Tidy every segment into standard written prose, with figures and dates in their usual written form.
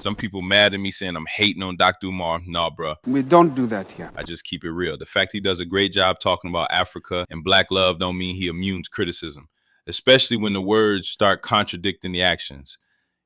Some people mad at me saying I'm hating on Dr. Umar. Nah, bro. We don't do that here. I just keep it real. The fact he does a great job talking about Africa and black love don't mean he immune to criticism, especially when the words start contradicting the actions.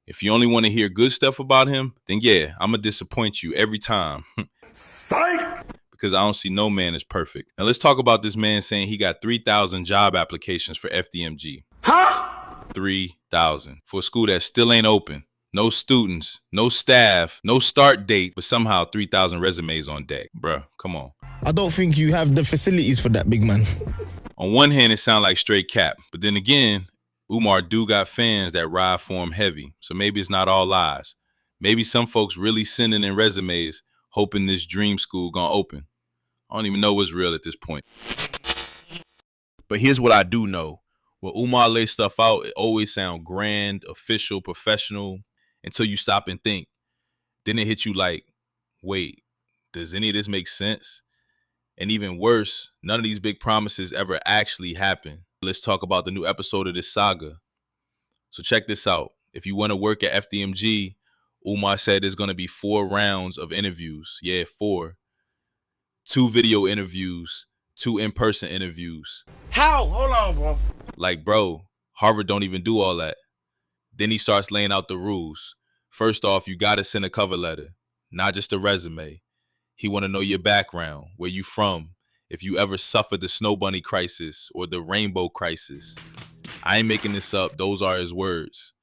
If you only want to hear good stuff about him, then yeah, I'm going to disappoint you every time. Psych! Because I don't see no man as perfect. Now let's talk about this man saying he got 3,000 job applications for FDMG. Huh? 3,000 for a school that still ain't open. No students, no staff, no start date, but somehow 3,000 resumes on deck. Bruh, come on. I don't think you have the facilities for that, big man. On one hand, it sounds like straight cap. But then again, Umar do got fans that ride for him heavy. So maybe it's not all lies. Maybe some folks really sending in resumes hoping this dream school gonna open. I don't even know what's real at this point. But here's what I do know. When Umar lays stuff out, it always sounds grand, official, professional, until you stop and think. Then it hits you like, wait, does any of this make sense? And even worse, none of these big promises ever actually happen. Let's talk about the new episode of this saga. So check this out. If you want to work at FDMG, Umar said there's going to be 4 rounds of interviews. Yeah, 4. 2 video interviews, 2 in-person interviews. How? Hold on, bro. Like, bro, Harvard don't even do all that. Then he starts laying out the rules. First off, you got to send a cover letter, not just a resume. He want to know your background, where you from, if you ever suffered the snow bunny crisis or the rainbow crisis. I ain't making this up. Those are his words.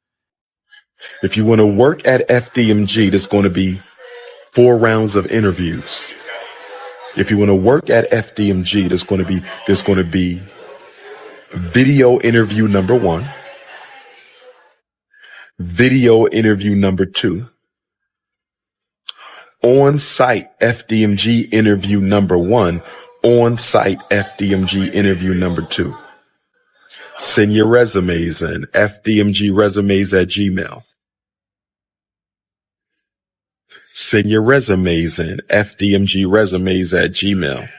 If you want to work at FDMG, there's going to be 4 rounds of interviews. If you want to work at FDMG, there's going to be video interview number 1, video interview number 2, on-site FDMG interview number 1, on-site FDMG interview number 2. Send your resumes in, fdmgresumes@gmail. Send your resumes in, fdmgresumes@gmail.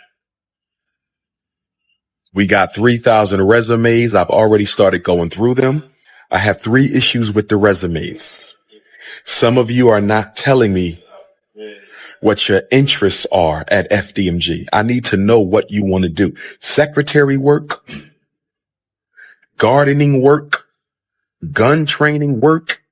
We got 3,000 resumes. I've already started going through them. I have 3 issues with the resumes. Some of you are not telling me what your interests are at FDMG. I need to know what you want to do. Secretary work, gardening work, gun training work,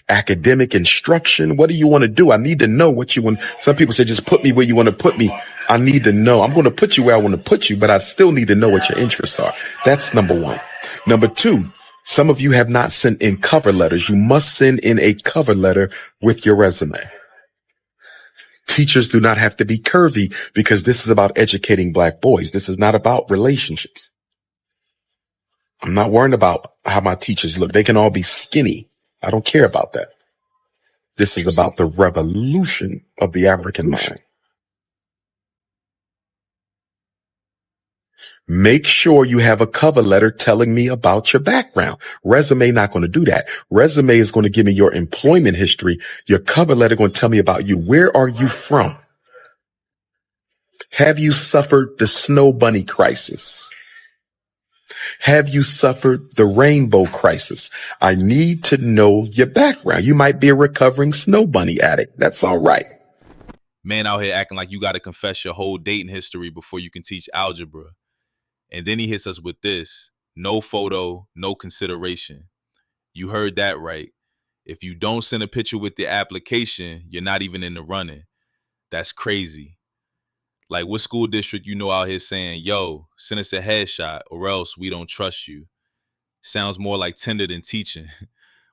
academic instruction. What do you want to do? I need to know what you want. Some people say, just put me where you want to put me. I need to know. I'm going to put you where I want to put you, but I still need to know what your interests are. That's number 1. Number 2, some of you have not sent in cover letters. You must send in a cover letter with your resume. Teachers do not have to be curvy because this is about educating black boys. This is not about relationships. I'm not worried about how my teachers look. They can all be skinny. I don't care about that. This is about the revolution of the African mind. Make sure you have a cover letter telling me about your background. Resume not going to do that. Resume is going to give me your employment history. Your cover letter going to tell me about you. Where are you from? Have you suffered the snow bunny crisis? Have you suffered the rainbow crisis? I need to know your background. You might be a recovering snow bunny addict. That's all right. Man out here acting like you got to confess your whole dating history before you can teach algebra. And then he hits us with this: no photo, no consideration. You heard that right. If you don't send a picture with the application, you're not even in the running. That's crazy. Like, what school district you know out here saying, yo, send us a headshot or else we don't trust you? Sounds more like Tinder than teaching.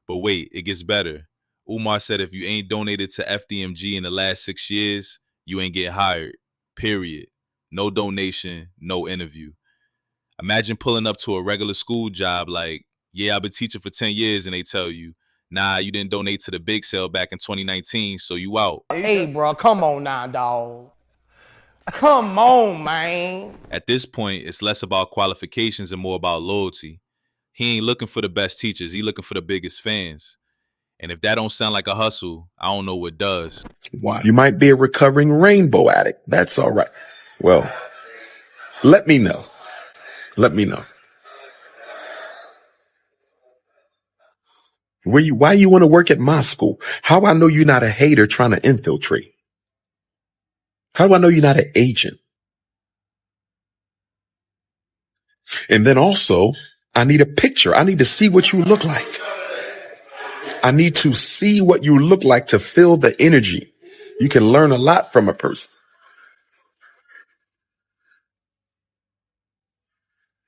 But wait, it gets better. Umar said if you ain't donated to FDMG in the last 6 years, you ain't get hired. Period. No donation, no interview. Imagine pulling up to a regular school job like, yeah, I've been teaching for 10 years, and they tell you, nah, you didn't donate to the big sale back in 2019, so you out. Hey, bro, come on now, dog. Come on, man. At this point, it's less about qualifications and more about loyalty. He ain't looking for the best teachers. He looking for the biggest fans. And if that don't sound like a hustle, I don't know what does. Why? You might be a recovering rainbow addict. That's all right. Well, let me know. Let me know. Why you want to work at my school? How I know you're not a hater trying to infiltrate? How do I know you're not an agent? And then also, I need a picture. I need to see what you look like. I need to see what you look like to feel the energy. You can learn a lot from a person.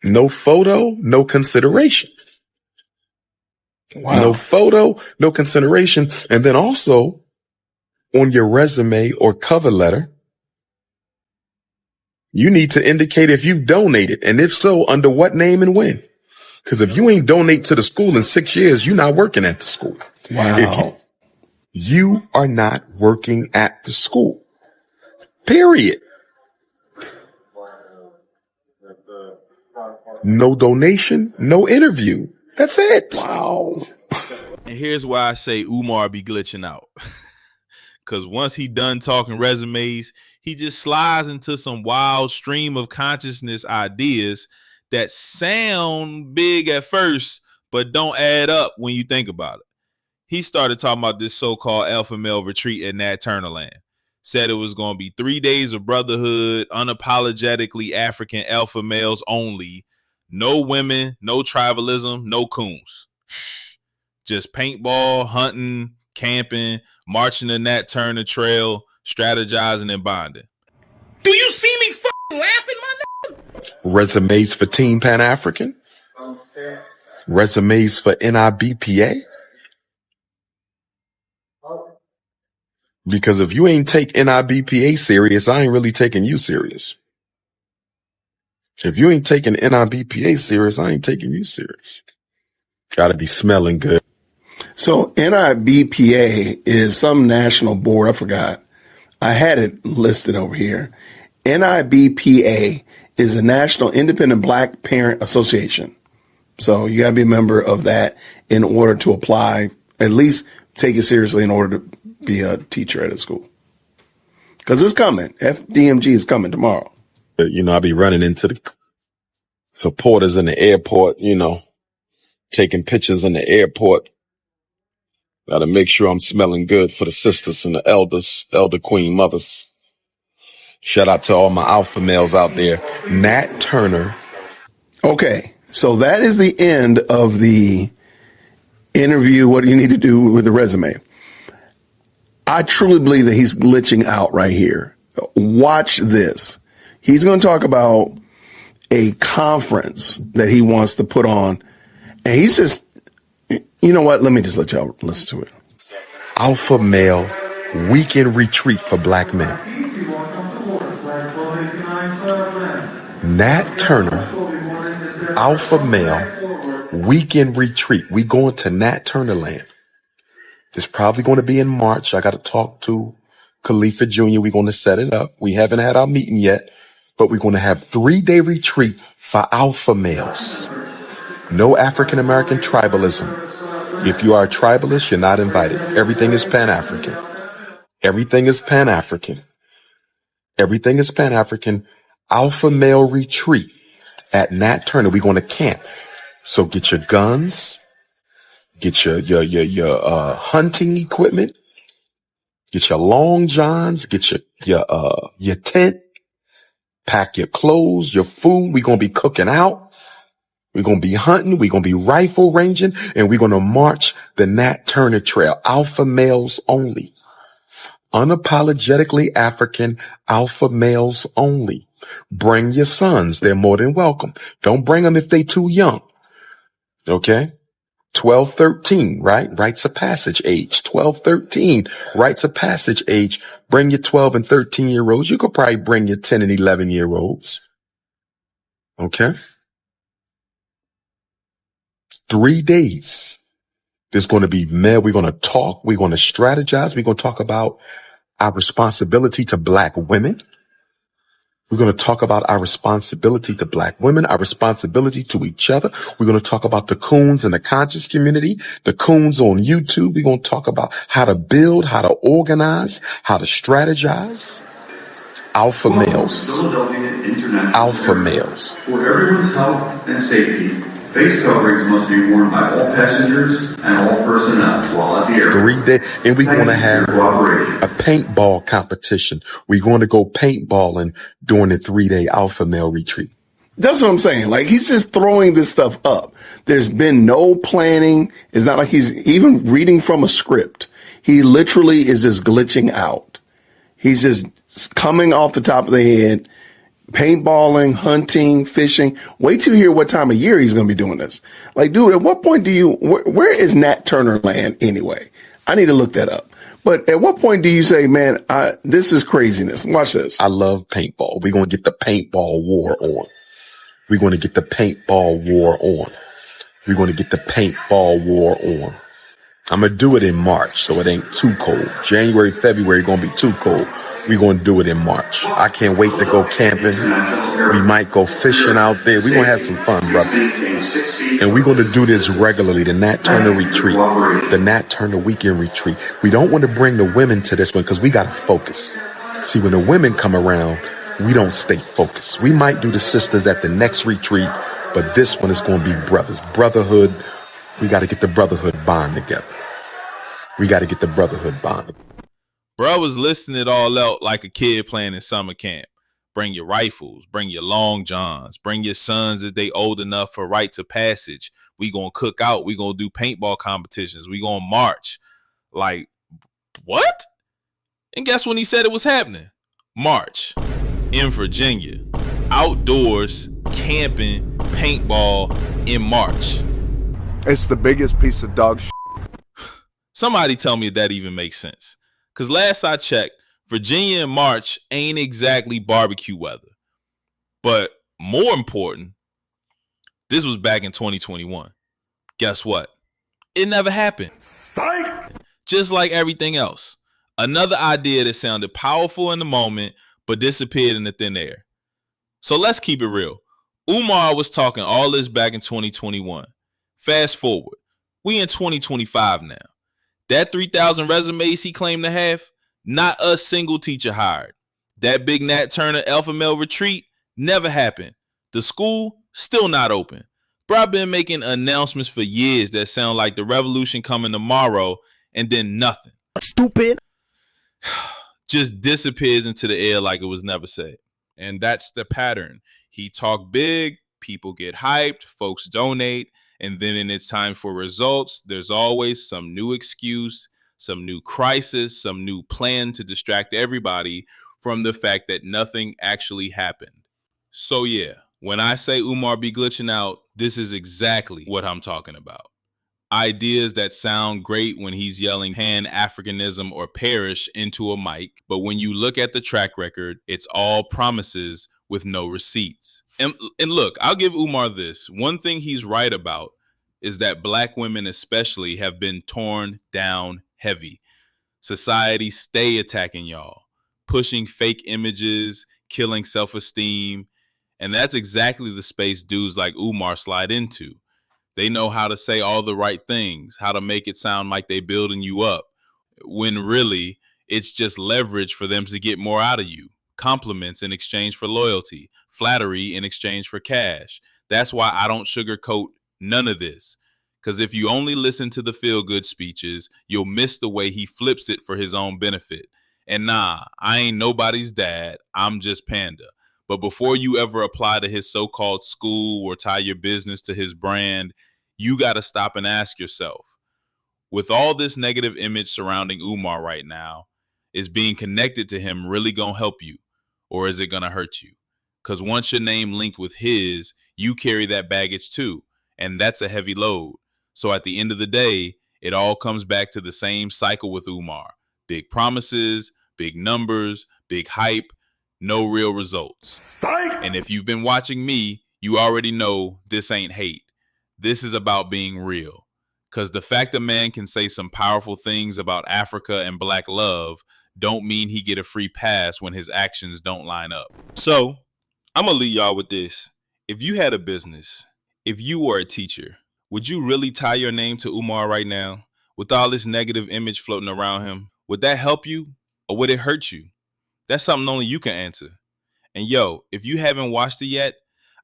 No photo, no consideration. Wow. No photo, no consideration. And then also on your resume or cover letter, you need to indicate if you've donated, and if so, under what name and when. Because if you ain't donate to the school in 6 years, you're not working at the school. Wow. You are not working at the school. Period. No donation, no interview. That's it. Wow. And here's why I say Umar be glitching out. Because once he done talking resumes, he just slides into some wild stream of consciousness ideas that sound big at first, but don't add up when you think about it. He started talking about this so-called alpha male retreat at Nat Turner Land. Said it was going to be 3 days of brotherhood, unapologetically African alpha males only. No women, no tribalism, no coons. Just paintball, hunting, camping, marching the Nat Turner Trail, strategizing and bonding. Do you see me fucking laughing, my nigga? Resumes for Team Pan African. Resumes for NIBPA. Because if you ain't take NIBPA serious, I ain't really taking you serious. If you ain't taking NIBPA serious, I ain't taking you serious. Gotta be smelling good. So NIBPA is some national board. I forgot. I had it listed over here. NIBPA is the National Independent Black Parent Association. So you gotta be a member of that in order to apply, at least take it seriously in order to be a teacher at a school. Cause it's coming. FDMG is coming tomorrow. I'll be running into the supporters in the airport, taking pictures in the airport. Gotta make sure I'm smelling good for the sisters and the elders, elder queen mothers. Shout out to all my alpha males out there. Nat Turner. Okay. So that is the end of the interview. What do you need to do with the resume? I truly believe that he's glitching out right here. Watch this. He's going to talk about a conference that he wants to put on. And he's just, you know what? Let me just let y'all listen to it. Alpha Male Weekend Retreat for Black Men. Nat Turner, Alpha Male Weekend Retreat. We going to Nat Turner Land. It's probably going to be in March. I got to talk to Khalifa Jr. We're going to set it up. We haven't had our meeting yet, but we're going to have 3-day retreat for alpha males. No African American tribalism. If you are a tribalist, you're not invited. Everything is Pan-African. Everything is Pan-African. Everything is Pan-African. Alpha male retreat at Nat Turner. We're going to camp. So get your guns, get your hunting equipment, get your long johns, get your tent, pack your clothes, your food. We're going to be cooking out. We're going to be hunting. We're going to be rifle ranging, and we're going to march the Nat Turner Trail. Alpha males only. Unapologetically African alpha males only. Bring your sons. They're more than welcome. Don't bring them if they too young. Okay? 12, 13, right? Rites of passage age. 12, 13, rites of passage age. Bring your 12 and 13-year-olds. You could probably bring your 10 and 11-year-olds. Okay? 3 days. There's going to be we're going to talk. We're going to strategize. We're going to talk about our responsibility to Black women. We're going to talk about our responsibility to Black women, our responsibility to each other. We're going to talk about the coons in the conscious community, the coons on YouTube. We're going to talk about how to build, how to organize, how to strategize. Alpha males. Alpha males. For everyone's health and safety, Face coverings must be worn by all passengers and all personnel while at the airport. 3 days, and we're going to have cooperation. a paintball competition. We're going to go paintballing during the 3-day alpha male retreat. That's what I'm saying. Like, he's just throwing this stuff up. There's been no planning. It's not like he's even reading from a script. He literally is just glitching out. He's just coming off the top of the head, paintballing, hunting, fishing. Wait till you hear what time of year he's going to be doing this. Like, dude, at what point where is Nat Turner land anyway? I need to look that up. But at what point do you say, man, this is craziness? Watch this. I love paintball. We're going to get the paintball war on. We're going to get the paintball war on. We're going to get the paintball war on. I'm going to do it in March, so it ain't too cold. January, February going to be too cold. We're going to do it in March. I can't wait to go camping. We might go fishing out there. We're going to have some fun, brothers. And we're going to do this regularly, the Nat Turner retreat, the Nat Turner weekend retreat. We don't want to bring the women to this one because we got to focus. See, when the women come around, we don't stay focused. We might do the sisters at the next retreat, but this one is going to be brothers. Brotherhood. We got to get the brotherhood bond together. We got to get the brotherhood bond. Bro was listing it all out like a kid playing in summer camp. Bring your rifles, bring your long johns, bring your sons if they old enough for rites of passage. We gonna cook out. We gonna do paintball competitions. We gonna march. Like, what? And guess when he said it was happening? March in Virginia. Outdoors, camping, paintball in March. It's the biggest piece of dog shit. Somebody tell me if that even makes sense. Because last I checked, Virginia in March ain't exactly barbecue weather. But more important, this was back in 2021. Guess what? It never happened. Psych! Just like everything else. Another idea that sounded powerful in the moment, but disappeared in the thin air. So let's keep it real. Umar was talking all this back in 2021. Fast forward. We in 2025 now. That 3,000 resumes he claimed to have, not a single teacher hired. That big Nat Turner alpha male retreat never happened. The school still not open. Bro, I've been making announcements for years that sound like the revolution coming tomorrow and then nothing. Stupid. Just disappears into the air like it was never said. And that's the pattern. He talk big, people get hyped, folks donate, and then when it's time for results, there's always some new excuse, some new crisis, some new plan to distract everybody from the fact that nothing actually happened. So yeah, when I say Umar be glitching out, this is exactly what I'm talking about. Ideas that sound great when he's yelling Pan-Africanism or perish into a mic, but when you look at the track record, it's all promises with no receipts. And look, I'll give Umar this. One thing he's right about is that black women especially have been torn down heavy. Society stay attacking y'all, pushing fake images, killing self-esteem, and that's exactly the space dudes like Umar slide into. They know how to say all the right things, how to make it sound like they building you up, when really it's just leverage for them to get more out of you. Compliments in exchange for loyalty, flattery in exchange for cash. That's why I don't sugarcoat none of this. Because if you only listen to the feel-good speeches, you'll miss the way he flips it for his own benefit. And nah, I ain't nobody's dad. I'm just Panda. But before you ever apply to his so-called school or tie your business to his brand, you got to stop and ask yourself, with all this negative image surrounding Umar right now, is being connected to him really going to help you? Or is it going to hurt you? Because once your name linked with his, you carry that baggage too. And that's a heavy load. So at the end of the day, it all comes back to the same cycle with Umar. Big promises, big numbers, big hype, no real results. Psych! And if you've been watching me, you already know this ain't hate. This is about being real. Because the fact a man can say some powerful things about Africa and black love don't mean he get a free pass when his actions don't line up. So I'm going to leave y'all with this. If you had a business, if you were a teacher, would you really tie your name to Umar right now? With all this negative image floating around him, would that help you or would it hurt you? That's something only you can answer. And yo, if you haven't watched it yet,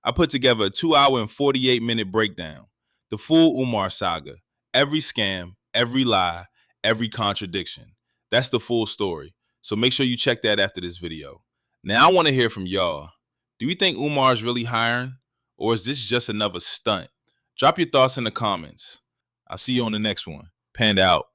I put together a 2-hour and 48-minute breakdown. The full Umar saga. Every scam, every lie, every contradiction. That's the full story. So make sure you check that after this video. Now I want to hear from y'all. Do you think Umar is really hiring? Or is this just another stunt? Drop your thoughts in the comments. I'll see you on the next one. Panda out.